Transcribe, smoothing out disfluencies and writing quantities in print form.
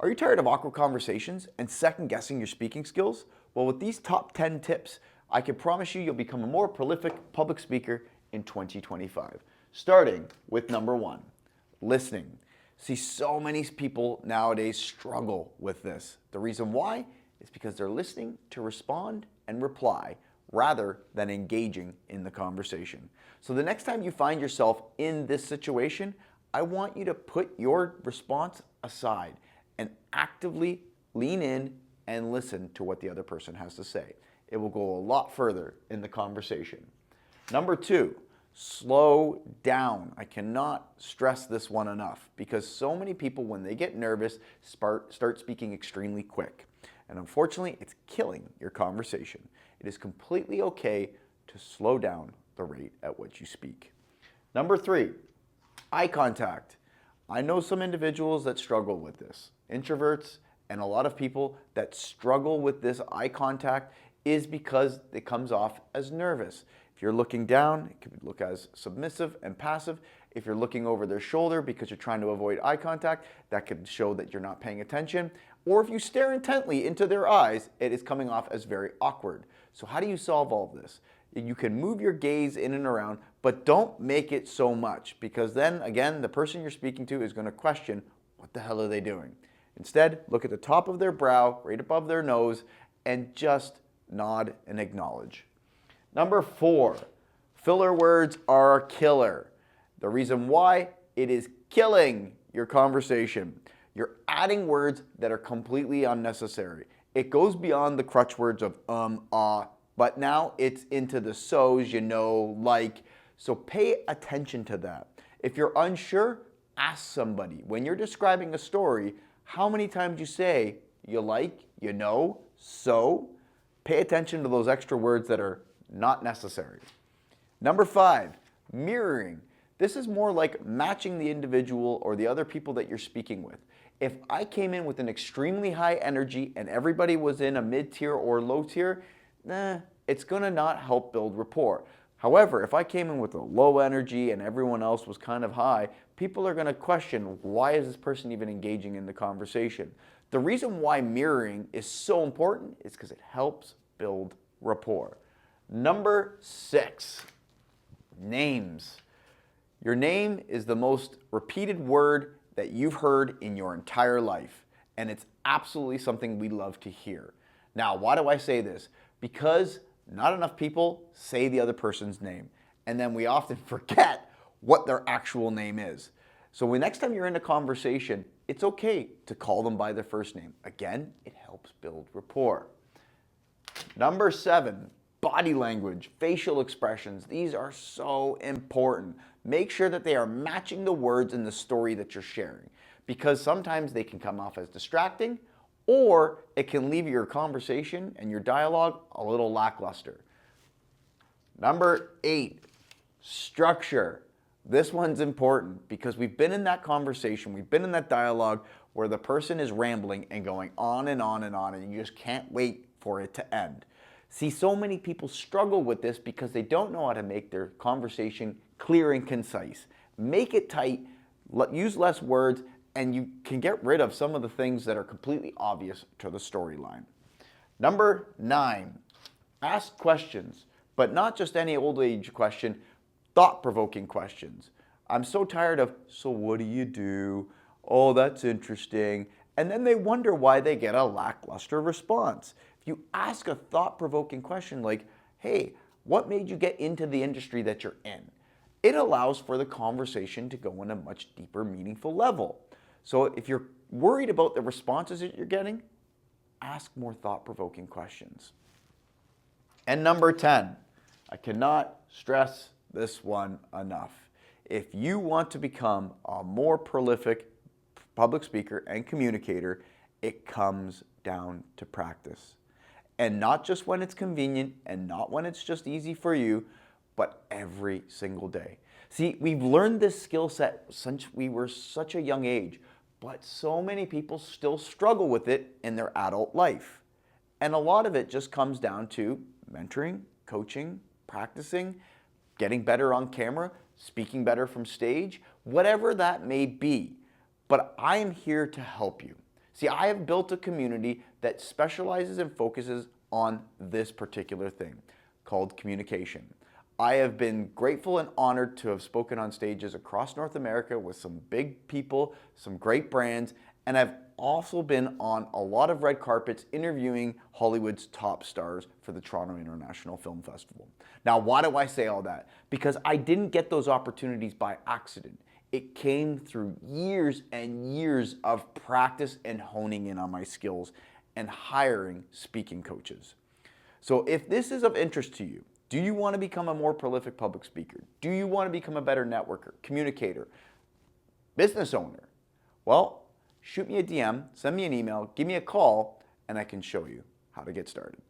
Are you tired of awkward conversations and second guessing your speaking skills? Well, with these top 10 tips, I can promise you you'll become a more prolific public speaker in 2025. Starting with number 1, listening. See, so many people nowadays struggle with this. The reason why is because they're listening to respond and reply rather than engaging in the conversation. So the next time you find yourself in this situation, I want you to put your response aside and actively lean in and listen to what the other person has to say. It will go a lot further in the conversation. Number 2, slow down. I cannot stress this one enough because so many people, when they get nervous, start speaking extremely quick. And unfortunately, it's killing your conversation. It is completely okay to slow down the rate at which you speak. Number 3, eye contact. I know some individuals that struggle with this. Introverts and a lot of people that struggle with this eye contact is because it comes off as nervous. If you're looking down, it could look as submissive and passive. If you're looking over their shoulder because you're trying to avoid eye contact, that could show that you're not paying attention. Or if you stare intently into their eyes, it is coming off as very awkward. So how do you solve all of this? You can move your gaze in and around, but don't make it so much because then again, the person you're speaking to is going to question, what the hell are they doing? Instead, look at the top of their brow, right above their nose, and just nod and acknowledge. Number 4, filler words are a killer. The reason why, it is killing your conversation. You're adding words that are completely unnecessary. It goes beyond the crutch words of but now it's into the so's, you know, like. So pay attention to that. If you're unsure, ask somebody. When you're describing a story, how many times you say, you like, you know, so. Pay attention to those extra words that are not necessary. Number 5, mirroring. This is more like matching the individual or the other people that you're speaking with. If I came in with an extremely high energy and everybody was in a mid-tier or low tier, it's gonna not help build rapport. However, if I came in with a low energy and everyone else was kind of high, people are gonna question, why is this person even engaging in the conversation? The reason why mirroring is so important is because it helps build rapport. Number 6, names. Your name is the most repeated word that you've heard in your entire life, and it's absolutely something we love to hear. Now, why do I say this? Because not enough people say the other person's name, and then we often forget what their actual name is. So when next time you're in a conversation, it's okay to call them by their first name. Again, it helps build rapport. Number 7, body language, facial expressions. These are so important. Make sure that they are matching the words in the story that you're sharing, because sometimes they can come off as distracting, or it can leave your conversation and your dialogue a little lackluster. Number 8, structure. This one's important because we've been in that conversation, we've been in that dialogue where the person is rambling and going on and on and on, and you just can't wait for it to end. See, so many people struggle with this because they don't know how to make their conversation clear and concise. Make it tight, use less words, and you can get rid of some of the things that are completely obvious to the storyline. Number 9, ask questions, but not just any old age question, thought-provoking questions. I'm so tired of, so what do you do? Oh, that's interesting. And then they wonder why they get a lackluster response. If you ask a thought-provoking question like, hey, what made you get into the industry that you're in? It allows for the conversation to go on a much deeper, meaningful level. So if you're worried about the responses that you're getting, ask more thought-provoking questions. And number 10, I cannot stress this one enough. If you want to become a more prolific public speaker and communicator, it comes down to practice. And not just when it's convenient and not when it's just easy for you, but every single day. See, we've learned this skill set since we were such a young age, but so many people still struggle with it in their adult life. And a lot of it just comes down to mentoring, coaching, practicing, getting better on camera, speaking better from stage, whatever that may be. But I am here to help you. See, I have built a community that specializes and focuses on this particular thing called communication. I have been grateful and honored to have spoken on stages across North America with some big people, some great brands, and I've also been on a lot of red carpets interviewing Hollywood's top stars for the Toronto International Film Festival. Now, why do I say all that? Because I didn't get those opportunities by accident. It came through years and years of practice and honing in on my skills and hiring speaking coaches. So if this is of interest to you, do you want to become a more prolific public speaker? Do you want to become a better networker, communicator, business owner? Well, shoot me a DM, send me an email, give me a call, and I can show you how to get started.